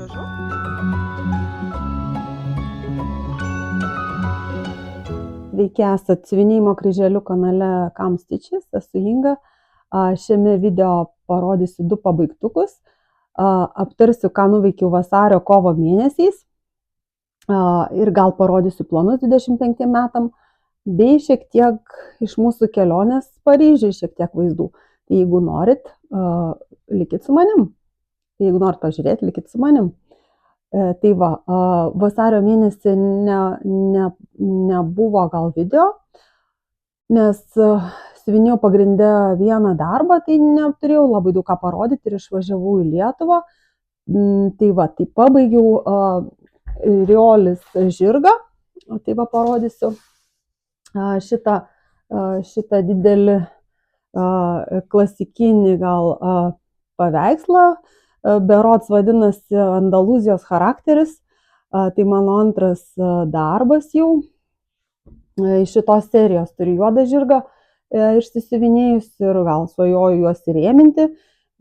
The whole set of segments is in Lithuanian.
покажу. Sveiki, esat siuvinėjimo kryželiu kanale Kam Stitches, esu Inga. Šiame video parodysiu 2 pabaigtukus. Aptarsiu, ką nuveikiau vasario kovo mėnesiais ir gal parodysiu planus 25 metam, bei šiek tiek iš mūsų kelionės Paryžiui, šiek tiek vaizdų. Tai jeigu norit, likit su manim. Jeigu norit pažiūrėti, likit su manim. Tai va, vasario mėnesį nebuvo gal video, nes siuvinėjau pagrindę vieną darbą, tai neturėjau labai daug ką parodyti ir išvažiavau į Lietuvą. Tai va, tai pabaigiau Riolis žirgą, tai va parodysiu šitą didelį klasikinį gal paveikslą. Berods vadinasi Andalūzijos charakteris, tai mano antras darbas jau. Iš šitos serijos turiu juodą žirgą išsisiuvinėjus ir gal svajoju juos įrėminti.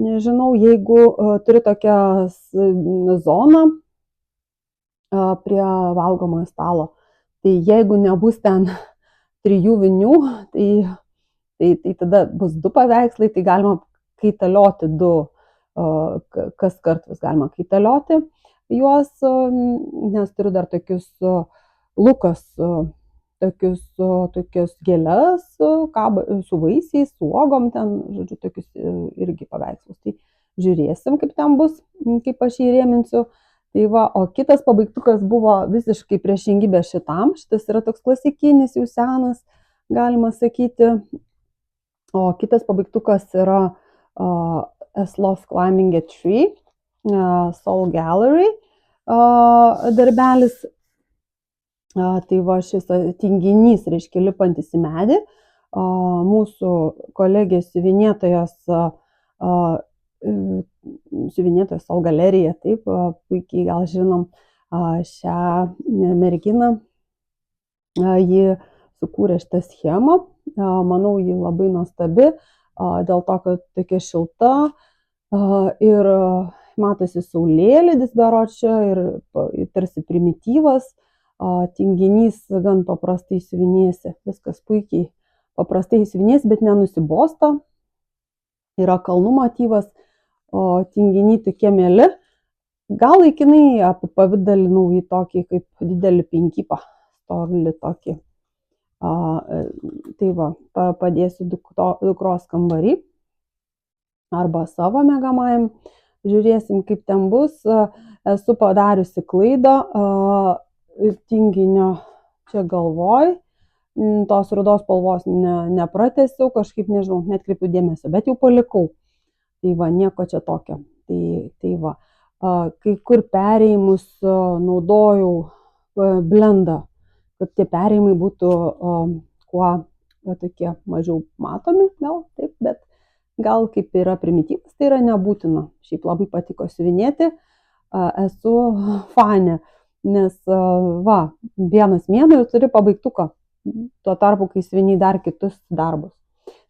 Nežinau, jeigu turiu tokią zoną prie valgomojo stalo, tai jeigu nebus ten 3 vinių, tai tada bus 2 paveikslai, tai galima kaitalioti 2. Kas kart vis galima kaitalioti juos, nes turiu dar tokius lukas, tokius gėles su vaisiais, su uogom, ten, žodžiu, tokius irgi paveikslus. Tai žiūrėsim, kaip ten bus, kaip aš jį rėminsiu. Tai va, o kitas pabaigtukas buvo visiškai priešingybė šitam. Šitas yra toks klasikinis, jau senas, galima sakyti. O kitas pabaigtukas yra As Lost Climbing a Tree, Soul Gallery darbelis. Tai va, šis tinginys, reiškia, lipantis į medį. Mūsų kolegės siuvinėtojos Soul Galerija, taip, puikiai gal žinom šią merginą. Ji sukūrė šitą schemą, manau, ji labai nuostabi, dėl to, kad tokia šilta ir matosi saulėlydis berods čia ir tarsi primityvas, tinginys gan paprastai siuvinėsi, viskas puikiai paprastai siuvinėsi, bet nenusibosta, yra kalnų motyvas, o tinginiai tokie mėly, gal laikinai apipavidalinau į tokį kaip didelį pinkypą, storlį tokį. Tai va, padėsiu dukros kambarį arba savo miegamajam, žiūrėsim, kaip ten bus. Esu padariusi klaidą tinginio čia galvoj, tos rudos spalvos nepratęsiau, kažkaip, nežinau, netkreipiu dėmesio, bet jau palikau. Tai va, nieko čia tokio. Tai va, kai kur perėjimus naudojau blendą, kad tie perėjimai būtų kuo tokie mažiau matomi, gal taip, bet gal kaip yra primityvas, tai yra nebūtina. Šiaip labai patiko siuvinėti, esu fanė, nes va, vienas mėnuo ir turi pabaigtuką, tuo tarpu, kai siuviniai dar kitus darbus.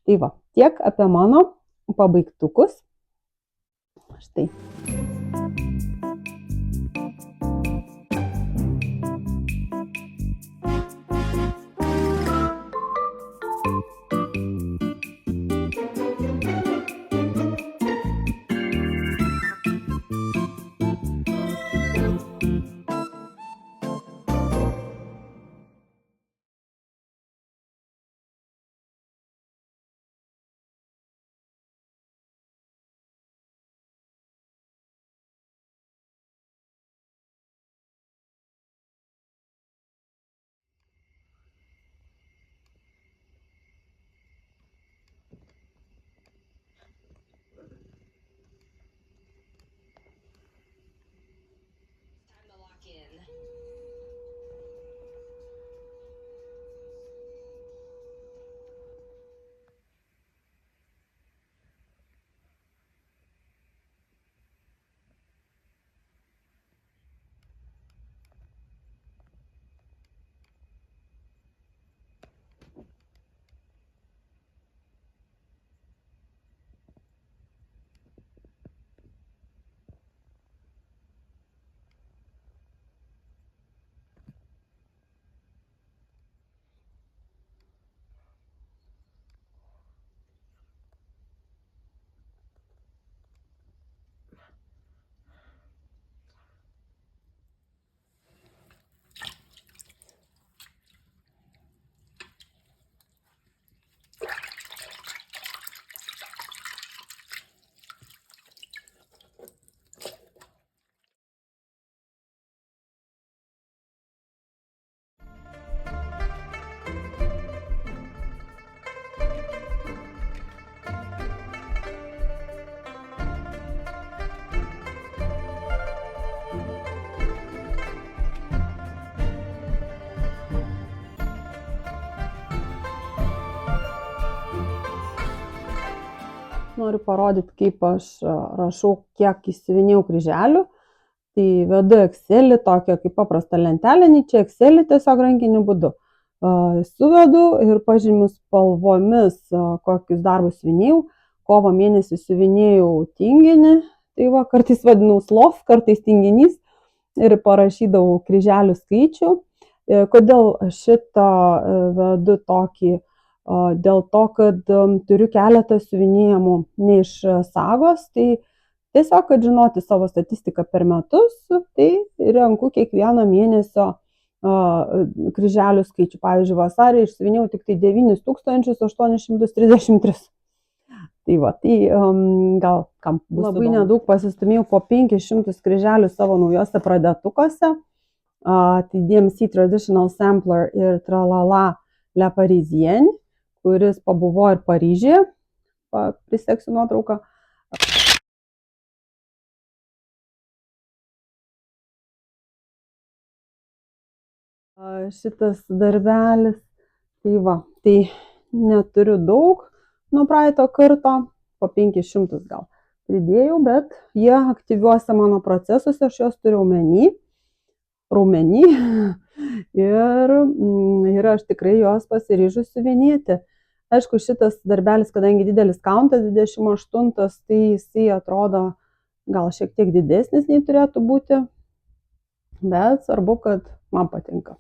Tai va, tiek apie mano pabaigtukus. Štai. noriu parodyti, kaip aš rašau, kiek įsiuvinėjau kryželių. Tai vedu Excelį, tokią kaip paprastą lentelę, čia Excelį tiesiog rankiniu būdu. Suvedu ir pažymiu spalvomis, kokius darbus siuvinėjau. Kovo mėnesį siuvinėjau tinginį, tai va, kartais vadinau slof, kartais tinginys ir parašydavau kryželių skaičių. Kodėl šitą vedu tokį? Dėl to, kad turiu keletą siuvinėjimų ne iš sagos, tai tiesiog, kad žinoti savo statistiką per metus, tai renku kiekvieno mėnesio kryželių skaičių. Pavyzdžiui, vasarį išsiuvinėjau tik tai 9833. Tai va, tai gal kam bus labai nedaug pasistumėjau po 500 kryželių savo naujose pradėtukose. Tai DMC Traditional Sampler ir Tralala Le Parisienne, kuris pabuvo ir Paryžiuje. Priseksiu nuotrauką. Šitas darbelis, tai va, tai neturiu daug nuo praeito karto, po 500 gal pridėjau, bet jie aktyviuose mano procesuose, aš juos turiu raumenį ir aš tikrai juos pasiryžus siuvinėti. Aišku, šitas darbelis, kadangi didelis kauntas, 28, tai jisai atrodo gal šiek tiek didesnis nei turėtų būti, bet svarbu, kad man patinka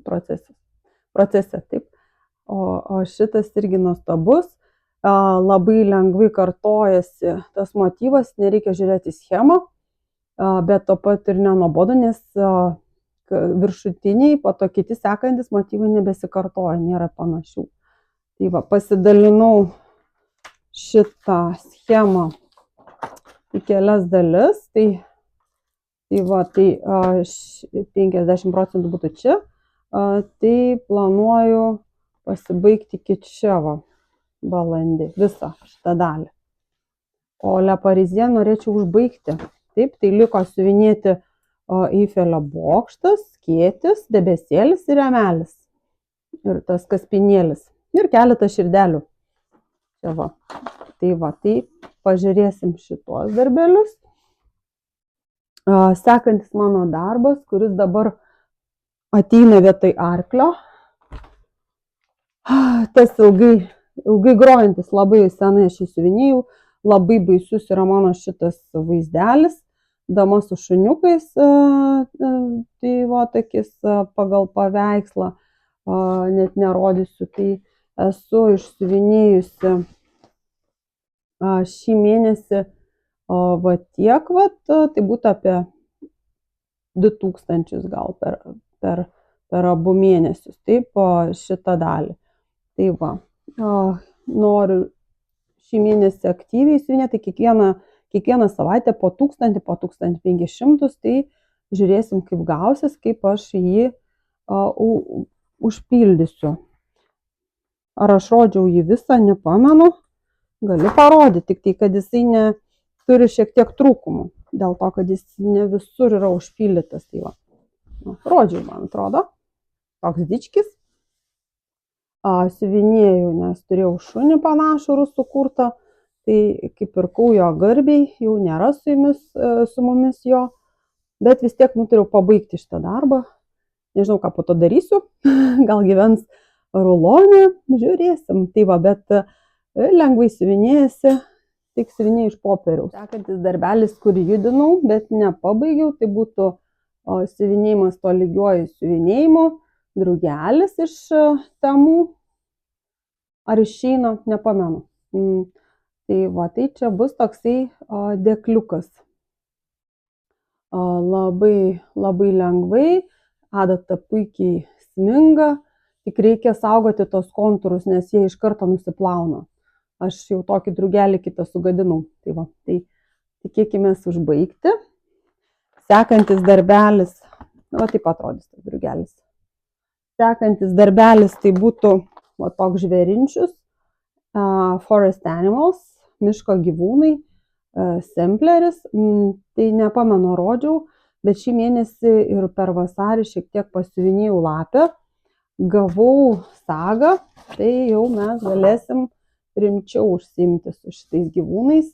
procese, taip. O šitas irgi nuostabus, labai lengvai kartojasi tas motyvas, nereikia žiūrėti schemą, bet to pat ir nenuobodu, nes viršutiniai, po to kiti sekantis motyvai nebesikartoja, nėra panašių. Tai va, pasidalinau šitą schemą į kelias dalis, tai 50% būtų čia, tai planuoju pasibaigti iki čia balandį, visą šitą dalį. O Le Parisienne norėčiau užbaigti. Taip, tai liko siuvinėti Eifelio bokštas, skėtis, debesėlis ir rėmelis. Ir tas kaspinėlis. Ir keletą širdelių. Čia va. Tai pažiūrėsim šitos darbelius. Sekantis mano darbas, kuris dabar ateina vietoj arklio. Tas ilgai grojantis, labai senai aš įsiuvinėjau. Labai baisus yra mano šitas vaizdelis. Dama su šuniukais, tai va, tokis pagal paveikslą, net nerodysiu, tai esu išsiuvinėjusi šį mėnesį va tiek, tai būtų apie 2000 gal per abu mėnesius, taip, šitą dalį. Tai va, noriu šį mėnesį aktyviai siuvinėti, kiekvieną savaitę po 1000, po 1500, tai žiūrėsim, kaip gausis, kaip aš jį užpildysiu. Ar aš rodžiau jį visą, nepamenu, galiu parodyti, tik tai, kad jisai turi šiek tiek trūkumų, dėl to, kad jis ne visur yra užpildytas. Tai va, rodžiau, man atrodo, toks dičkis. Siuvinėjau, nes turėjau šunį panašų rusų kurtą, tai kaip pirkau jo garbiai, jau nėra su mumis jo, bet vis tiek nutariau pabaigti šitą darbą. Nežinau, ką po to darysiu, gal gyvens rulonė, žiūrėsim. Tai va, bet lengvai siuvinėjasi, tik siuvinėjau iš popieriaus. Sekantis darbelis, kurį judinau, bet nepabaigiau, tai būtų siuvinėjimas to lygiuoju siuvinėjimu, drugelis iš temų. Ar išeina, nepamenu. Tai va, tai čia bus toksai dėkliukas. Labai lengvai, adata puikiai sminga, tik reikia saugoti tos kontūrus, nes jie iš karto nusiplauna. Aš jau tokį drugelį kitą sugadinau. Tai va, tai tikėkimės užbaigti. Sekantis darbelis, va taip atrodys tas drugelis. Sekantis darbelis tai būtų va toks žvėrinčius, Forest Animals, miško gyvūnai, sampleris, tai nepamenu rodžiau, bet šį mėnesį ir per vasarį šiek tiek pasiuvinėjau lapę, gavau sagą, tai jau mes galėsim rimčiau užsiimti su šitais gyvūnais.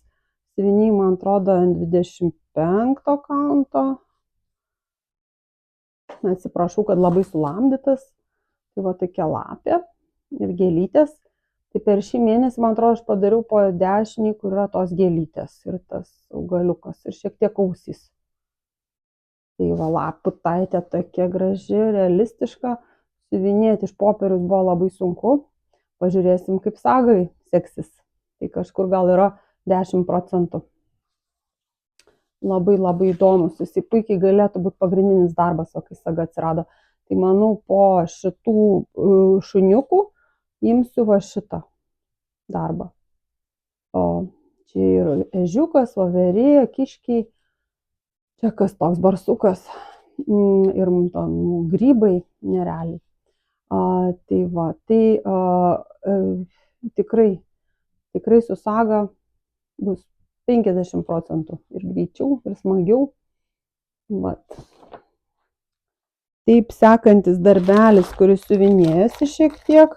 Siuviniai, man atrodo, ant 25 kaunto. Atsiprašau, kad labai sulamdytas. Tai va tokia lapė ir gėlytės. Tai per šį mėnesį, man atrodo, aš padariau po dešinį, kur yra tos gėlytės ir tas augaliukas ir šiek tiek ausys. Tai va laputaitė tokia graži, realistiška. Siuvinėti iš popieriaus buvo labai sunku. Pažiūrėsim, kaip sagai seksis. Tai kažkur gal yra 10%. Labai įdomus. Jisai puikiai galėtų būti pagrindinis darbas, o kai saga atsirado. Tai manau, po šitų šuniukų imsiu va šitą darbą. O čia yra ežiukas, voverė, kiškiai. Čia kas toks barsukas. Ir grybai nerealiai. Tai va, tai tikrai su saga bus 50% ir greičiau, ir smagiau. Vat. Taip, sekantis darbelis, kuris siuvinėjasi šiek tiek.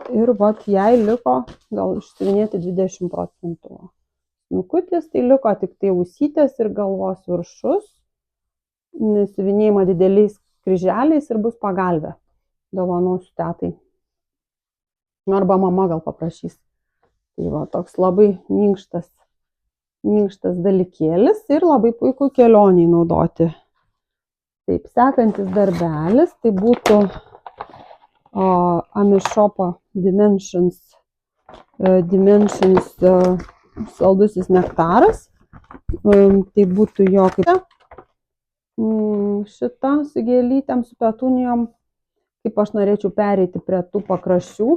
Ir vat jai liko gal išsiuvinėti 20%. Snukutis, tai liko tik tai ausytės ir galvos viršus. Siuvinėjama dideliais kryželiais ir bus pagalvė. Dovanosiu tetai. Arba mama gal paprašys. Tai va, toks labai minkštas dalykėlis ir labai puiku kelioniai naudoti. Taip, sekantis darbelis, tai būtų Amishopa Dimensions saldusis nektaras. Tai būtų jo kaip šita su gėlytėm, su petunijom. Kaip aš norėčiau pereiti prie tų pakraščių.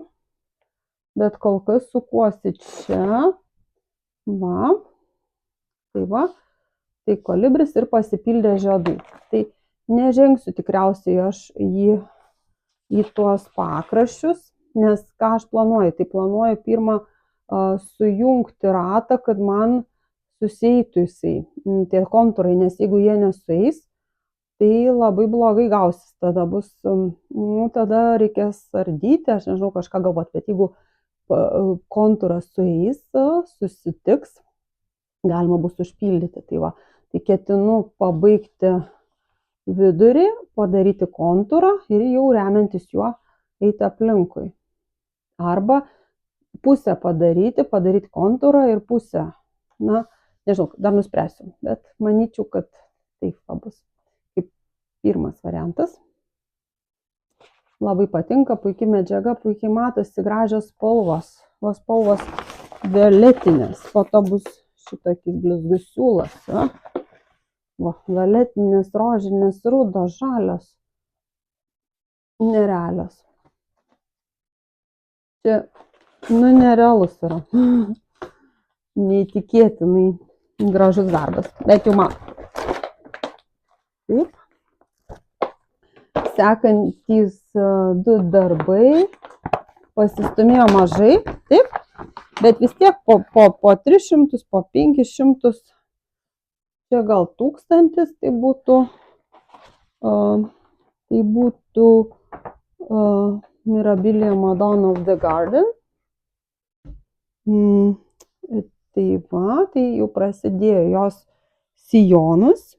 Bet kol kas sukuosi čia. Va. Tai va. Tai kolibris ir pasipildė žiedų. Tai nežengsiu tikriausiai aš į tuos pakraščius, nes ką aš planuoju? Tai planuoju pirmą sujungti ratą, kad man susieitų jisai tie kontūrai, nes jeigu jie nesueis, tai labai blogai gausis. Tada bus, tada reikės ardyti, aš nežinau, kažką galvoti, bet jeigu kontūras sueis, susitiks, galima bus užpildyti. Tai va, tai ketinu pabaigti vidurį, padaryti kontūrą ir jau remiantis juo eiti aplinkui. Arba pusę padaryti kontūrą ir pusę. Na, nežinau, dar nuspręsiu, bet manyčiau, kad taip bus kaip pirmas variantas. Labai patinka, puikiai medžiaga, puikiai matosi, gražios spalvos. O spalvos violetinės, po to bus šitokis blizgus siūlas. Va, violetinės, rožinės, rudos, žalios. Nerealios. Čia, nerealus yra. Neįtikėtinai gražus darbas. Bet jau man. Taip. Sekantys du darbai. Pasistumėjo mažai. Taip. Bet vis tiek po 300, po 500. Čia gal 1000 tai būtų Mirabilia Madonna of the Garden. Tai va, tai jau prasidėjo jos sijonus.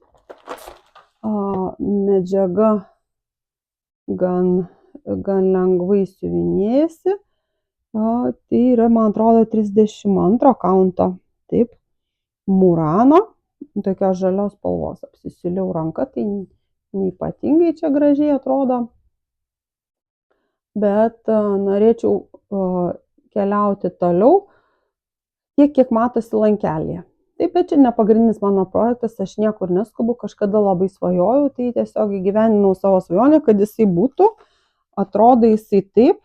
Medžiaga gan lengvai siuvinėjasi. Tai yra, man atrodo, 32 kaunto. Taip, Murano. Tokios žalios spalvos apsisiuliau ranką, tai neypatingai čia gražiai atrodo. Bet norėčiau keliauti toliau, tiek, kiek matosi lankelėje. Taip, bet čia ne pagrindinis mano projektas, aš niekur neskubu, kažkada labai svajojau, tai tiesiog įgyvendinau savo svajonę, kad jisai būtų. Atrodo jisai taip.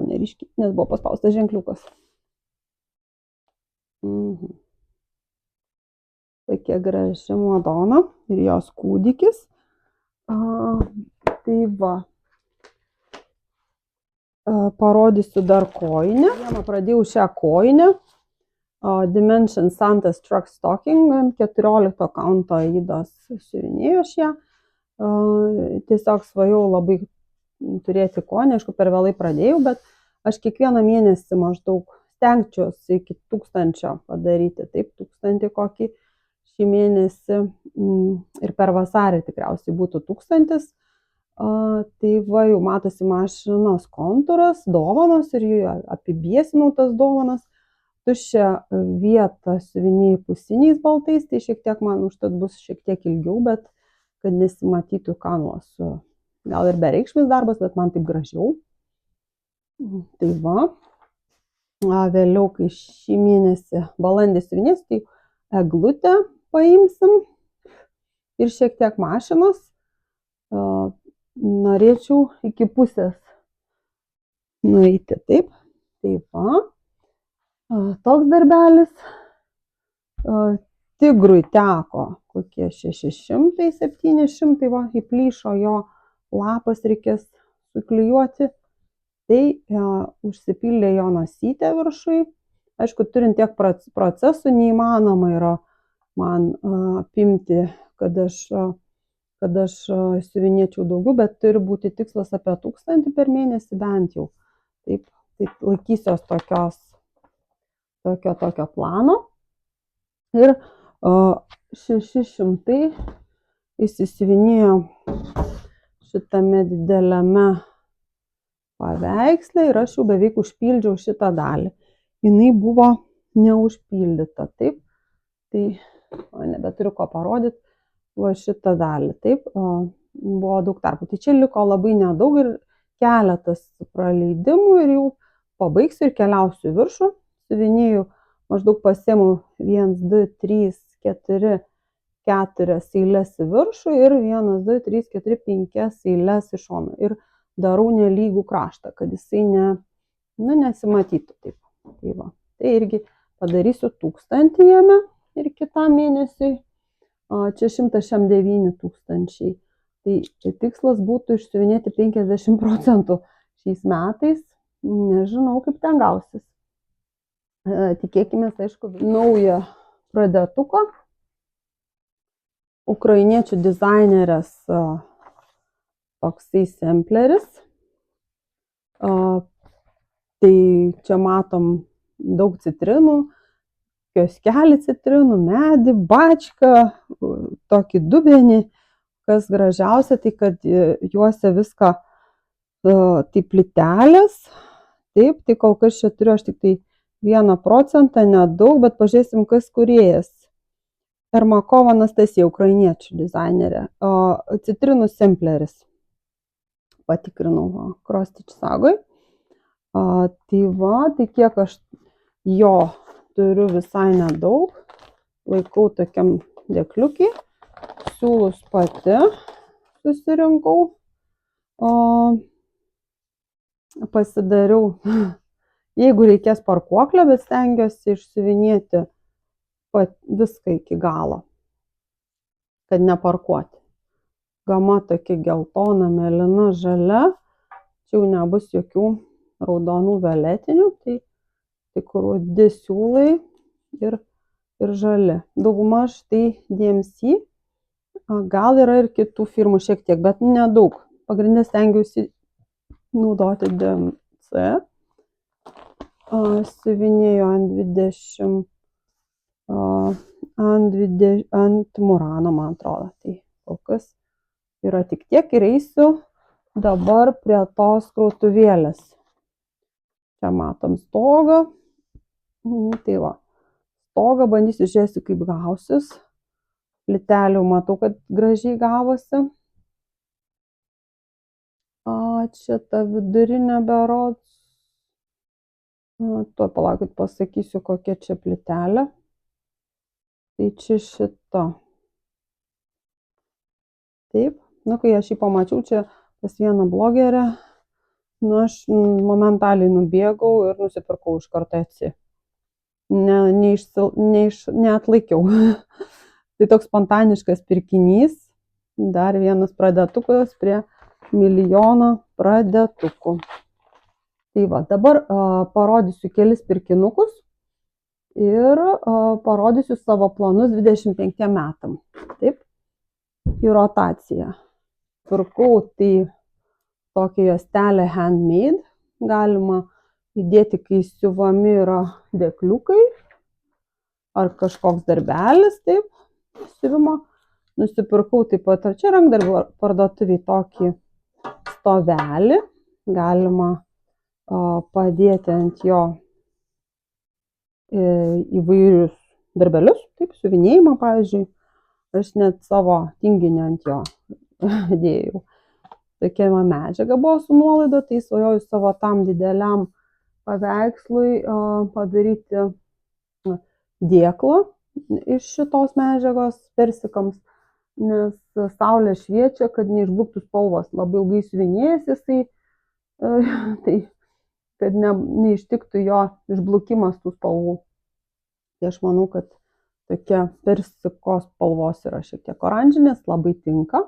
Neryškiai, nes buvo paspaustas ženkliukas. Tokia graži Madona ir jos kūdikis. Tai va. Parodysiu dar kojinę. Pradėjau šią kojinę. Dimension Santa's Truck Stocking. 14 kaunto Aidos siuvinėjo šią. Tiesiog svajau labai turėti konį, aišku, per vėlai pradėjau, bet aš kiekvieną mėnesį maždaug stengčiausi iki 1000 padaryti, taip, 1000 kokį šį mėnesį ir per vasarį tikriausiai būtų 1000. Tai va, jau matosi mašinos kontūras, dovanos ir jų apibiesinau tas dovanas. Tuščią vietą siuvinėjau pusiniais baltais, tai šiek tiek man užtat bus šiek tiek ilgiau, bet kad nesimatytų kanuos. Gal ir bereikšmis darbas, bet man taip gražiau. Tai va. Vėliau, kai šį mėnesį balandį siuvinės, tai eglutę paimsim ir šiek tiek mašinos. Norėčiau iki pusės nueiti, taip. Tai va. Toks darbelis. Tigrui teko kokie 600-700, va, įplyšo jo lapas, reikės suklijuoti. Tai užsipildė jo nosytę viršui. Aišku, turint tiek procesų, neįmanoma yra man apimti, kad aš siuvinėčiau daugiau, bet turi būti tikslas apie 1000 per mėnesį bent jau. Taip laikysiuos tokio plano. Ir 600 įsisiuvinėjo šitame dideliame paveiksle ir aš jau beveik užpildžiau šitą dalį. Jinai buvo neužpildyta, taip. Tai nebeturiu ko parodyti, va šitą dalį, taip. Buvo daug tarpų. Tai čia liko labai nedaug ir keletas praleidimų ir jau pabaigsiu ir keliausiu viršų. Siuvinėjau, maždaug pasiemu 1, 2, 3, 4 eilės į viršų ir 1, 2, 3, 4, 5 eilės į šoną. Ir darau nelygų kraštą, kad jisai nesimatytų taip. Tai va. Tai irgi padarysiu 1000 jame ir kitam mėnesiui. Čia 109 000. Tai tikslas būtų išsiuvinėti 50% šiais metais. Nežinau, kaip ten gausis. Tikėkime, aišku, naują pradėtuką. Ukrainiečių dizainerės toksai sampleris. Tai čia matom daug citrinų, kioskelį citrinų, medį, bačką, tokį dubenį. Kas gražiausia, tai kad juose viską tai plytelės. Taip, tai kol kas čia turiu aš tik tai 1%, nedaug, bet pažiūrėsim, kas kūrėjas. Ermakova Anastasija, ukrainiečių dizainerė. Citrinų sampleris. Patikrinau Cross-Stitch Sagoj. Tai va, tai kiek aš jo turiu visai nedaug. Laikau tokiam dėkliukį. Siūlus pati susirinkau. Pasidariau, jeigu reikės parkuoklę, bet stengiuosi išsiuvinėti viską iki galo, kad neparkuoti. Gama tokia geltona, mėlyna, žalia. Čia jau nebus jokių raudonų violetinių, tai tik rudi siūlai ir žali. Daugmaž tai DMC, gal yra ir kitų firmų šiek tiek, bet nedaug. Pagrindinė stengiausi naudoti DMC. Siuvinėjau ant Murano, man atrodo. Tai kol kas yra tik tiek ir eisiu dabar prie tos krautuvėlės. Čia matom stogą. Tai va, stogą bandysiu, žiūrėsiu, kaip gausis. Plytelių matau, kad gražiai gavosi. Čia ta vidurinė berods. Tuo palaukit, pasakysiu, kokia čia plytelė. Tai čia šita. Taip, kai aš jį pamačiau, čia pas vieną blogerę, aš momentaliai nubėgau ir nusipirkau iš karto Etsy. Neatlaikiau. Tai toks spontaniškas pirkinys. Dar vienas pradėtukas prie milijono pradėtukų. Tai va, dabar parodysiu kelis pirkinukus ir parodysiu savo planus 25 metam. Taip, į rotaciją. Pirkau tai tokia juostelė handmade. Galima įdėti, kai siuvami yra dėkliukai ar kažkoks darbelis, taip, siuvimo. Nusipirkau taip pat, ar čia rankdarbių parduotuviai tokį stovelį. Galima padėti ant jo įvairius darbelius, taip, siuvinėjimą, pavyzdžiui. Aš net savo tinginį ant jo dėjau. Tokia medžiaga buvo su nuolaida, tai svajoju savo tam dideliam paveikslui padaryti dėklą iš šitos medžiagos persikams, nes saulė šviečia, kad neišbluktų spalvos. Labai ilgai siuvinėjęs jisai, tai kad neištiktų jo išblukimas tų spalvų. Tai aš manau, kad tokia persikos spalvos yra šiek tiek oranžinės, labai tinka.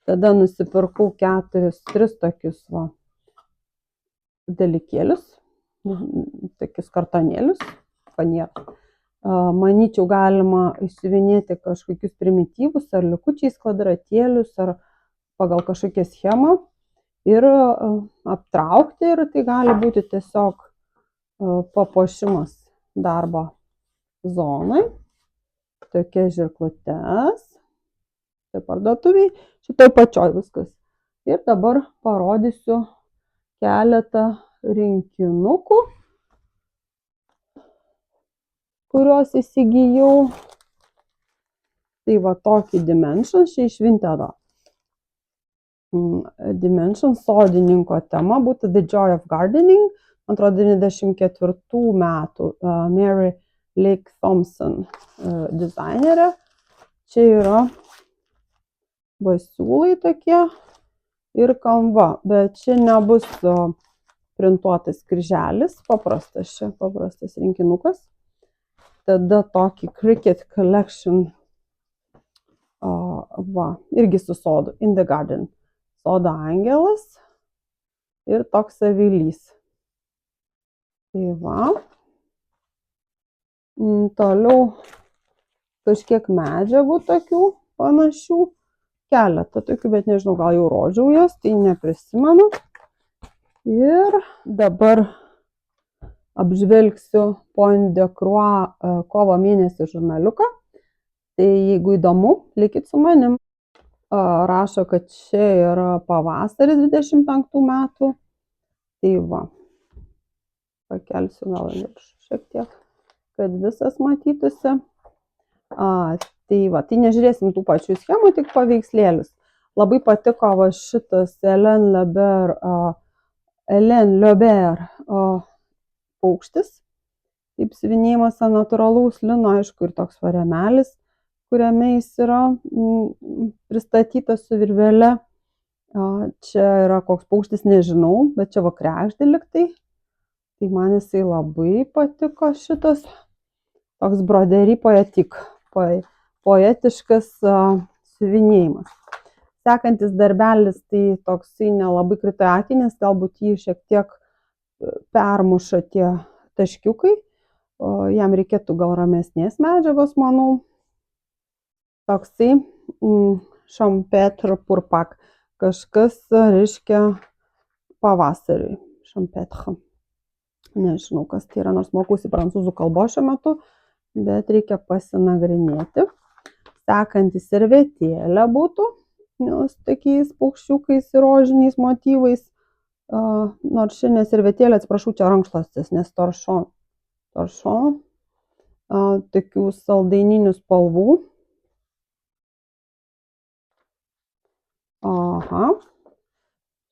Tada nusipirkau 3 tokius dalykėlius, tokius kartonėlius, fanierą. Manyčiau, galima įsiuvinėti kažkokius primityvus ar likučiais kvadratėlius ar pagal kažkokią schemą ir aptraukti, ir tai gali būti tiesiog papuošimas darbo zonai. Tokia žirklutes, tai parduotuviai, šitoj pačioj viskas. Ir dabar parodysiu keletą rinkinukų, kuriuos įsigijau. Tai va tokį Dimensions, čia iš Vintedo. Dimensions sodininko tema būtų The Joy of Gardening, man atrodo 94 metų Mary Lake Thompson dizainerė. Čia yra basiūlai tokie ir kanva, bet čia nebus printuotas kryželis, paprastas rinkinukas. Tada tokį Cricket Collection, irgi su sodu, In the Garden, sodo angelas ir toks avilys. Tai va. Toliau kažkiek medžiagų tokių panašių, keletą tokių, bet nežinau, gal jau rodžiau jas, tai neprisimenu. Ir dabar apžvelgsiu Point de Croix kovo mėnesį žurnaliuką. Tai jeigu įdomu, likit su manim. Rašo, kad čia yra pavasaris 25 metų. Tai va, pakelsiu gal šiek tiek, kad visas matytųsi. Tai va, tai nežiūrėsim tų pačių schemų, tik paveikslėlius. Labai patiko va šitas Hélène Lebert paukštis. Taip siuvinėjimas ant natūralaus lino, aišku, ir toks varemelis, kuriame jis yra pristatytas su virvele. Čia yra koks paukštis, nežinau, bet čia va kregždė liktai. Tai man jisai labai patiko šitas. Toks brodery poetiškas siuvinėjimas. Sekantis darbelis, tai toksai nelabai krito akį, nes galbūt jį šiek tiek permuša tie taškiukai. Jam reikėtų gal ramesnės medžiagos, manau. Toksai Champetre purpak. Kažkas reiškia pavasariui. Champetre. Nežinau, kas tai yra, nors mokausi prancūzų kalbos šiuo metu, bet reikia pasinagrinėti. Sekantis servetėlė būtų, su tokiais paukščiukais ir rožiniais motyvais. Nors ši ne servetėlė, atsiprašau, čia rankšluostis, nes toršon. Tokių saldaininių spalvų.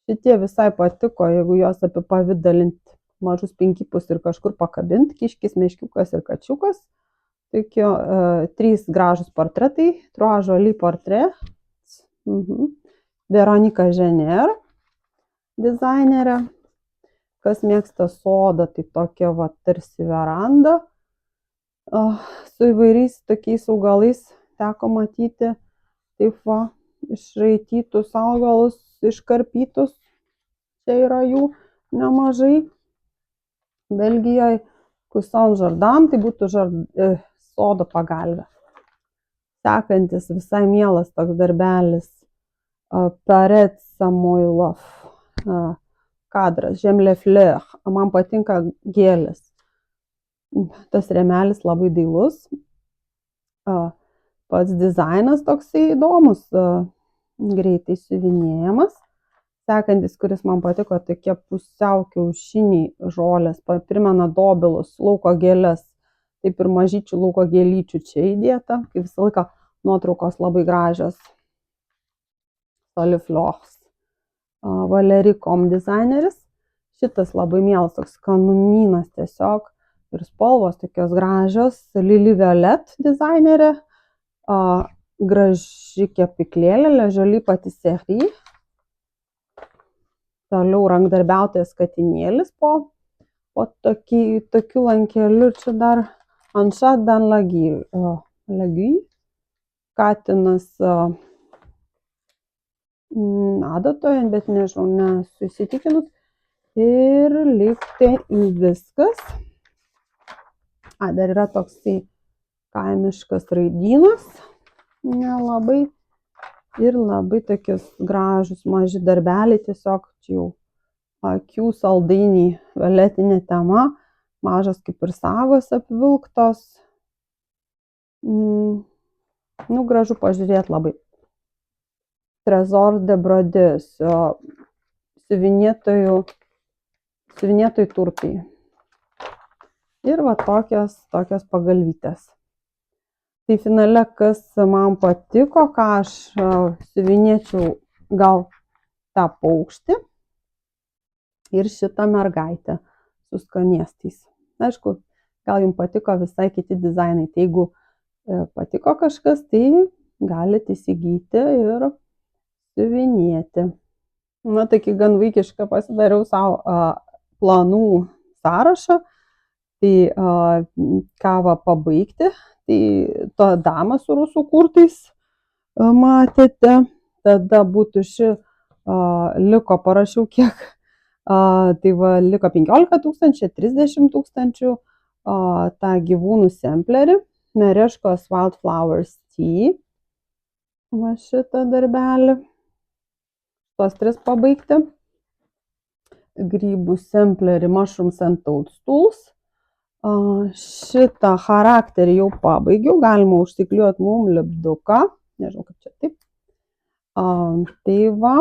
Šitie visai patiko, jeigu juos apipavidalinti mažus pinkipus ir kažkur pakabinti, kiškis, meškiukas ir kačiukas. Tokie 3 gražus portretai, 3 jolis portrait. Veronika Žener, dizainerė. Kas mėgsta sodą, tai tokia va tarsi veranda. Su įvairiais tokiais augalais teko matyti. Taip va, išraitytus augalus, iškarpytus. Čia yra jų nemažai. Belgijoje Cuson Jardin, tai būtų sodo pagalvė. Sekantis visai mielas toks darbelis Paret Samoilov kadras, J'aime les fleurs, man patinka gėlės. Tas rėmelis labai dailus. Pats dizainas toksai įdomus, greitai siuvinėjamas. Sekantis, kuris man patiko, tokie pusiau kiaušiniai žolės, primena dobilus, lauko gėlės, taip ir mažyčių lauko gėlyčių čia įdėta, kaip visą laiką nuotraukos labai gražios. Soliflors. Valerie Com dizaineris. Šitas labai mielas, toks kanumynas tiesiog ir spalvos tokios gražios. Lily Violet dizainerė. Graži kepyklėlė, Le Jolie Patisserie. Toliau rankdarbiautojas katinėlis po tokiu lankeliu. Čia dar Anchat dans l'aiguille. Katinas adatoje, bet nežinau, nesu įsitikinus. Ir liktai viskas. Dar yra toksai kaimiškas raidynas. Nelabai. Ir labai tokius gražus maži darbeliai, tiesiog čia jau akių saldainiai, violetinė tema, mažas kaip ir sagos apvilktos. Gražu pažiūrėti labai. Trésor de Brodis, siuvinėtojų turtai. Ir va tokios pagalvytės. Tai finale, kas man patiko, ką aš siuvinėčiau, gal tą paukštį ir šitą mergaitę su skanėstais. Aišku, gal jums patiko visai kiti dizainai. Tai jeigu patiko kažkas, tai galite įsigyti ir siuvinėti. Tokį gan vaikišką pasidariau savo planų sąrašą. Tai ką pabaigti. Tai to damą su rusų kurtais matėte. Tada būtų liko, parašiau kiek. Tai liko 15 000, 30 000. tą gyvūnų semplerį, Mereškos Wildflowers Tea. Va šitą darbelį. Tos 3 pabaigti. Grybų semplerį Mushrooms and Toadstools. Šitą charakterį jau pabaigiau. Galima užsiklijuoti mum lipduką. Nežinau, kaip čia taip. Tai va.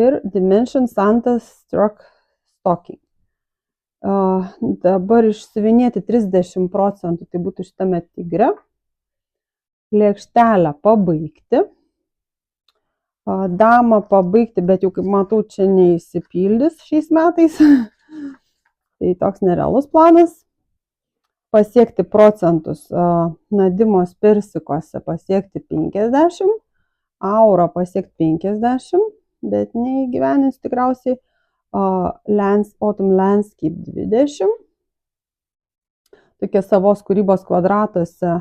Ir Dimension Santa Struck Stocking. Dabar išsiuvinėti 30%, tai būtų šitame tigre. Lėkštelę pabaigti. Damą pabaigti, bet jau kaip matau, čia neįsipildys šiais metais. Tai toks nerealus planas. Pasiekti procentus. Nadimos persikose pasiekti 50. Aura pasiekti 50, bet neįgyvenins tikriausiai. Autumn Landscape 20. Tokie savos kūrybos kvadratuose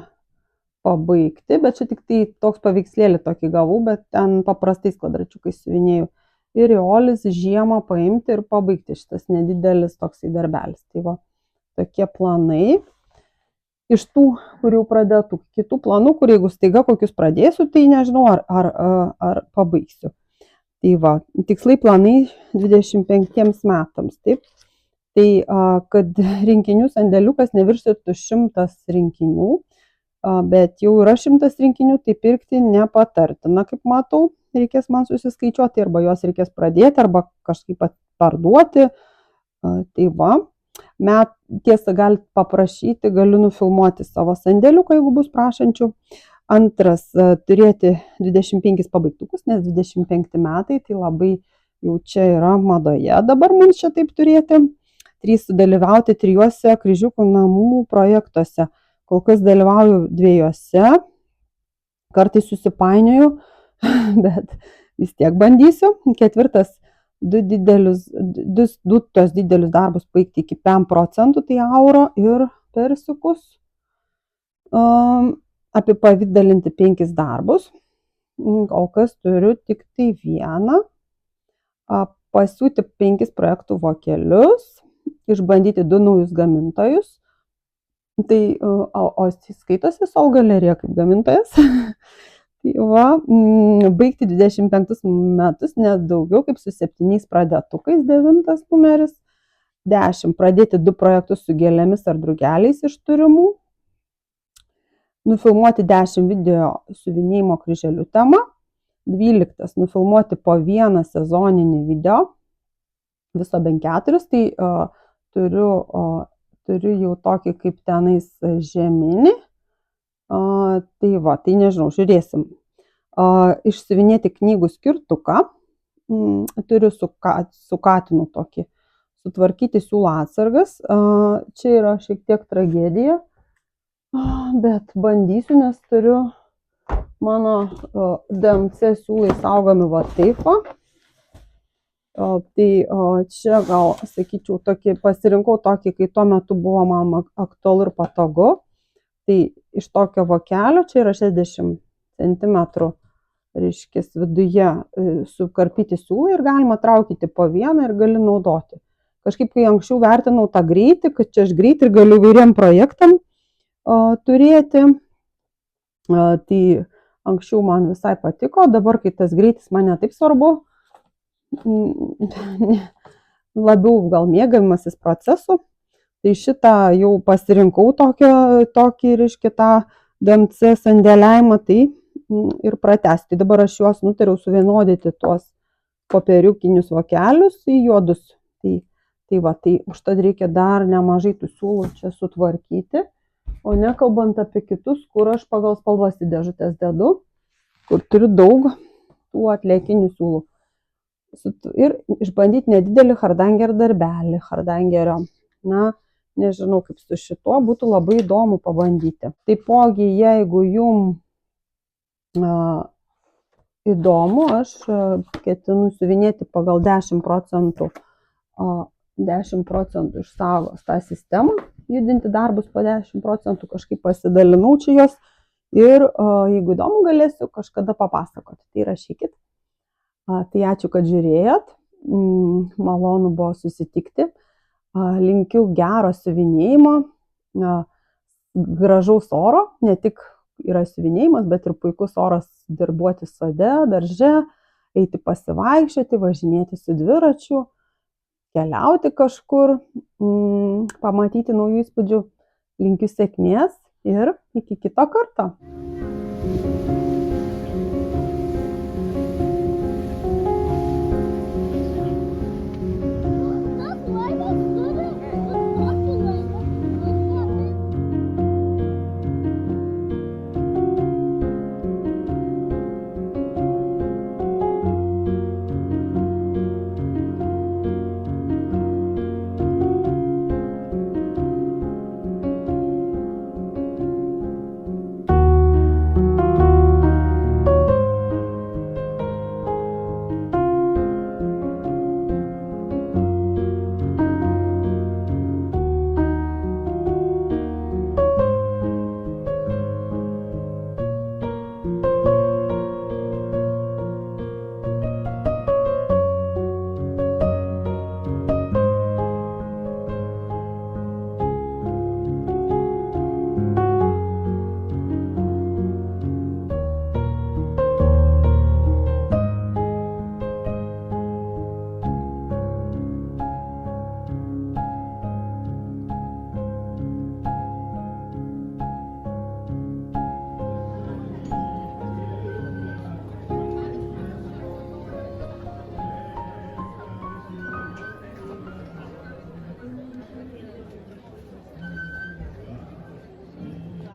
pabaigti, bet čia tik tai toks paveikslėlį tokį gavau, bet ten paprastais kvadračiukais siuvinėjau. Ir Iolis žiemą paimti ir pabaigti šitas nedidelis toksai darbelis. Tai va, tokie planai. Iš tų, kurių pradėtų, kitų planų, kur jeigu staiga kokius pradėsiu, tai nežinau, ar pabaigsiu. Tai va, tikslai planai 25 metams, taip. Tai, kad rinkinių sandėliukas neviršytų 100 rinkinių, bet jau yra 100 rinkinių, tai pirkti nepatartina, kaip matau. Reikės man susiskaičiuoti, arba juos reikės pradėti, arba kažkaip parduoti. Tai va, tiesa, galite paprašyti, galiu nufilmuoti savo sandėliuką, jeigu bus prašančių. Antras, turėti 25 pabaigtukus, nes 25 metai, tai labai jau čia yra madoje dabar mums čia taip turėti. 3, sudalyvauti 3 kryžiukų namų projektuose. Kol kas dalyvauju 2, kartais susipainioju, bet vis tiek bandysiu. 4, 2 tos didelius darbus baigti iki 5%, tai Auro ir persikus. Apipavidalinti 5 darbus. Kol kas turiu tik tai 1. Pasiūti 5 projektų vokelius. Išbandyti 2 naujus gamintojus. Tai, o skaitosi Sol galerija kaip gamintojas. Tai va, baigti 25 metus, net daugiau kaip su 7 pradetukais, 9 numeris, 10 pradėti 2 projektus su gėlėmis ar drugeliais iš turimų, nufilmuoti 10 video siuvinėjimo kryželių tema, 12 nufilmuoti po vieną sezoninį video, viso bent 4, tai turiu jau tokį kaip tenais žeminį, tai va, tai nežinau, žiūrėsim. Išsiuvinėti knygų skirtuką, turiu su katinu tokį, sutvarkyti siūlo atsargas, čia yra šiek tiek tragedija, bet bandysiu, nes turiu mano DMC siūlai saugomi va taip va. Tai čia gal, sakyčiau, pasirinkau tokį, kai tuo metu buvo man aktualu ir patogu. Tai iš tokio vokelio, čia yra 60 cm, reiškia, viduje sukarpyti siūlai ir galima traukyti po vieną ir gali naudoti. Kažkaip, kai anksčiau vertinau tą greitį, kad čia aš greit ir galiu vairiam projektam turėti, tai anksčiau man visai patiko, dabar, kai tas greitis man netaip svarbu, labiau gal mėgavimasis procesu, tai šitą jau pasirinkau tokį, reiškia, tą DMC sandėliavimą, tai ir pratęsti. Dabar aš juos nutariau suvienodyti tuos popieriukinius vokelius į juodus. Tai va, tai užtat reikia dar nemažai tų siūlų čia sutvarkyti, o nekalbant apie kitus, kur aš pagal spalvas į dėžutės dedu, kur turiu daug tų atliekinių siūlų. Ir išbandyti nedidelį Hardanger darbelį, Hardangerio. Na, nežinau, kaip su šituo, būtų labai įdomu pabandyti. Taipogi, jeigu jums įdomu, aš ketinu siuvinėti pagal 10% iš savo tą sistemą, judinti darbus po 10%, kažkaip pasidalinau čia jos ir jeigu įdomu, galėsiu kažkada papasakoti. Tai rašykit. Tai ačiū, kad žiūrėjot, malonu buvo susitikti, linkiu gero siuvinėjimo, gražaus oro, ne tik yra siuvinėjimas, bet ir puikus oras darbuoti sode, darže, eiti pasivaikščioti, važinėti su dviračiu, keliauti kažkur, pamatyti naujų įspūdžių, linkiu sėkmės ir iki kito karto.